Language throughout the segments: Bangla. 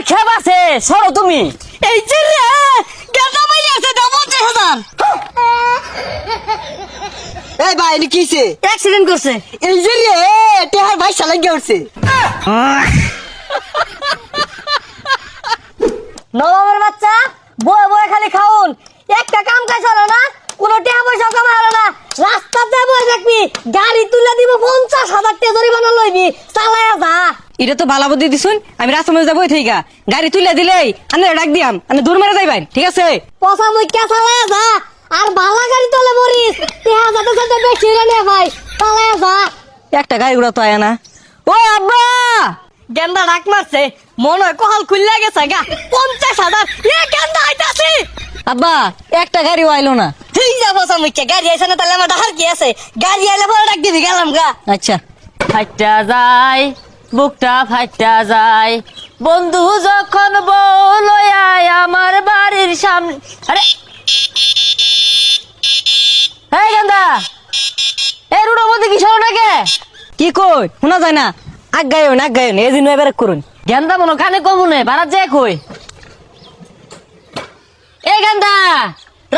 আবার খেপ আছে সরো তুমি। এই যে রে গেন্দা মাই আছে দাম 50,000। এই ভাই নি কিছে অ্যাক্সিডেন্ট করছে। এই যে রে টেহার ভাই শালা গেছে। নবাবের বাচ্চা বয়ে বয়ে খালি খাউন, একটা কাম কাজ হলো না, কোনো টাকা পয়সা কামাই হলো না, রাস্তাতে বয়ে থাকবি, গাড়ি তুলে দিব 50,000 টাকা জরিমানা লইবি, চালায়া যা। এটা তো ভালো বুদ্ধি দিছুন। আমি রাস্তার মধ্যে যাবো ঠিক গাড়ি তুলে দিলেই আমি ডাক দিয়াম আমি দূর মেরে যাইবেন, ঠিক আছে? পচা মুখ্যা চালায়া যা, আর ভালা গাড়ি তোলে মরিস, টাকা যাতে যাতে বেশি রে ভাই, চালায়া যা। একটা গাড়ি ঘোড়া তো আয় না। ও আব্বা, গেন্দা ডাক মারছে, মনে হয় কহাল খুললে গেছে গা। 50,000 গেন্দা আইতাছি। আব্বা একটা গাড়িও আইলো না। ঠিক যা পচা মুখ্যা, গাড়ি আইসা না তাহলে আমার ডাহার কি আছে, গাড়ি আইলে পরে ডাক দিবি, গেলাম গা। আচ্ছা ফাইটা যায় বুকটা ফাইটা যায়, বন্ধু যখন বউ লয়ায় আমার বাড়ির সামনে। আরে এই গেন্দা, এই রুডোর মধ্যে কি সরো নাকি? কি কই শোনা যায় না? আগায়ন এই দিন এবার করুন। গেন্দা মনো কানে কমু নে বারাত যায় কই? এই গেন্দা,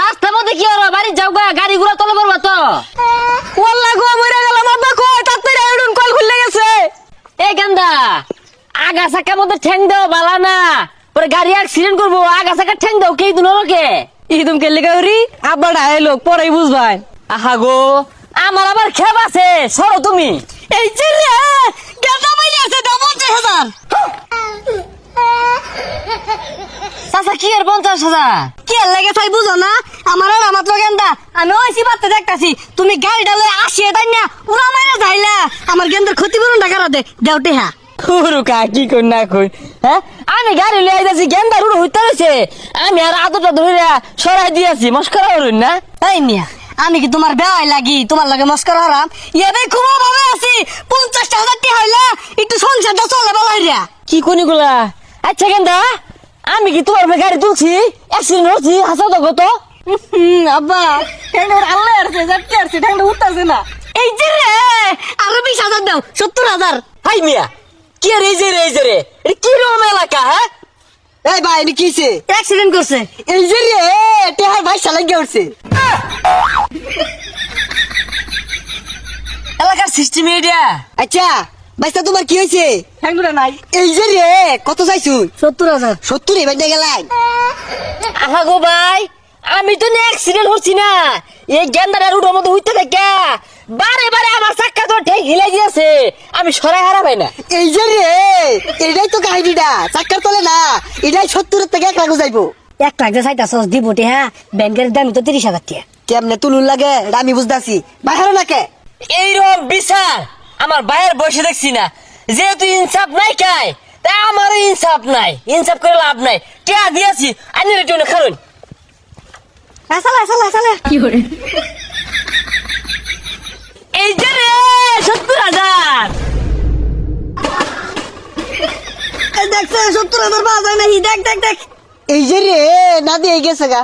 রাস্তার মধ্যে কি হলো? বাড়ি যাও গা, গাড়ি ঘোড়া তলে পড়বা তো। ওয়াল্লাহ গো মরে গেলাম আব্বা, কই তাড়াতাড়ি আইডন কল খুলে গেছে। এই গেন্দা, আগা চাকার মধ্যে ঠ্যাং দাও বালা না, পরে গাড়ি অ্যাক্সিডেন্ট করবো। আগা চাকা ঠ্যাং দাও কে দিন ওকে? ইদম কে লেগে হরি আব্বা ডায়লগ পরেই বুঝবাই। আহা গো, আমার আবার খেপ আছে সরো তুমি। এই যে রে গেন্দা মাই আছে দাম 50,000। চাচা কি আর 50,000? কি আর লাগে তাই বুঝো না, আমার আর আমার তো গেন্দা, আমি ওইসি বাড়তে দেখতাছি, তুমি গাড়িটা লয়ে আসিয়ে তাই না উড়া মাইরা যাইলা, আমার গেন্দার ক্ষতিপূরণ টাকা দে দেও টেহা। কা কি কই না কই, হ্যাঁ আমি গাড়ি লিয়ে আইতাছি, গেন্দা রুড হইতে রয়েছে, আমি আর আদরটা ধরে সরাই দিয়েছি। মস্করা করুন না। তাই মিয়া, আমি কি তোমার বেওয়াই লাগি তোমার লাগে মস্করা হারাম? ইয়াবে খুব ভাবে আছি, 50,000 টাকা হইলা একটু সংসারটা চলে বলাইরা। কি কোনি গুলা? আচ্ছা গেন্দা, আমি কি তোমার গাড়ি তুলছি? অ্যাক্সিডেন্ট হচ্ছি, হাসাও তো কত। আব্বা ঠ্যাংটা আল্লাহ আসছে, যাচ্ছে আসছে, ঠ্যাংটা উঠতেছে না। এই যে রে আরো 20,000 দাও, 70,000। হাই মিয়া, কি আর এই যে রে এটা কি রকম এলাকা? হ্যাঁ এই ভাই নি কিছে অ্যাক্সিডেন্ট করছে। এই যে রে টেহার ভাই শালা গেছে। এলাকার সিস্টেম এটা। আচ্ছা বাইসা তোমার কি হয়েছে? ঠ্যাংটা নাই। এই যে রে কত চাইছু? 70,000। 70 এবার নিয়ে গেলাই। আহা গো ভাই, আমি তো অ্যাক্সিডেন্ট হচ্ছি না, এই গেন্দাটা রুডের মধ্যে উঠতে থাকে বারে বারে আমার চাক্কা তো ঠেক হিলাই দিয়েছে, আমি সরাই হারাবাই না। এই যে রে এটাই তো কাহিনীটা, চাক্কার তলে না, এটাই 70 থেকে 1 লাখ যাইবো। 1 লাখ যে চাইতাছস দিব টেহা, ব্যাংকের দাম তো 30,000 টাকা। কেমনে তুলুন লাগে এটা আমি বুঝতেছি, বাহারো নাকে এইরকম বিচার আমার ভাইয়ের বসে দেখছি না। যেহেতু ইনসাফ নাই কাই, তাই আমারও ইনসাফ নাই, ইনসাফ করে লাভ নাই। টিয়া দিয়েছি আনি রেটুনে খারুন। এই যে রে 70,000। দেখছে 70,000 পাওয়া যায় নাকি? দেখ দেখ দেখ। এই যে রে না দিয়ে গেছে গা।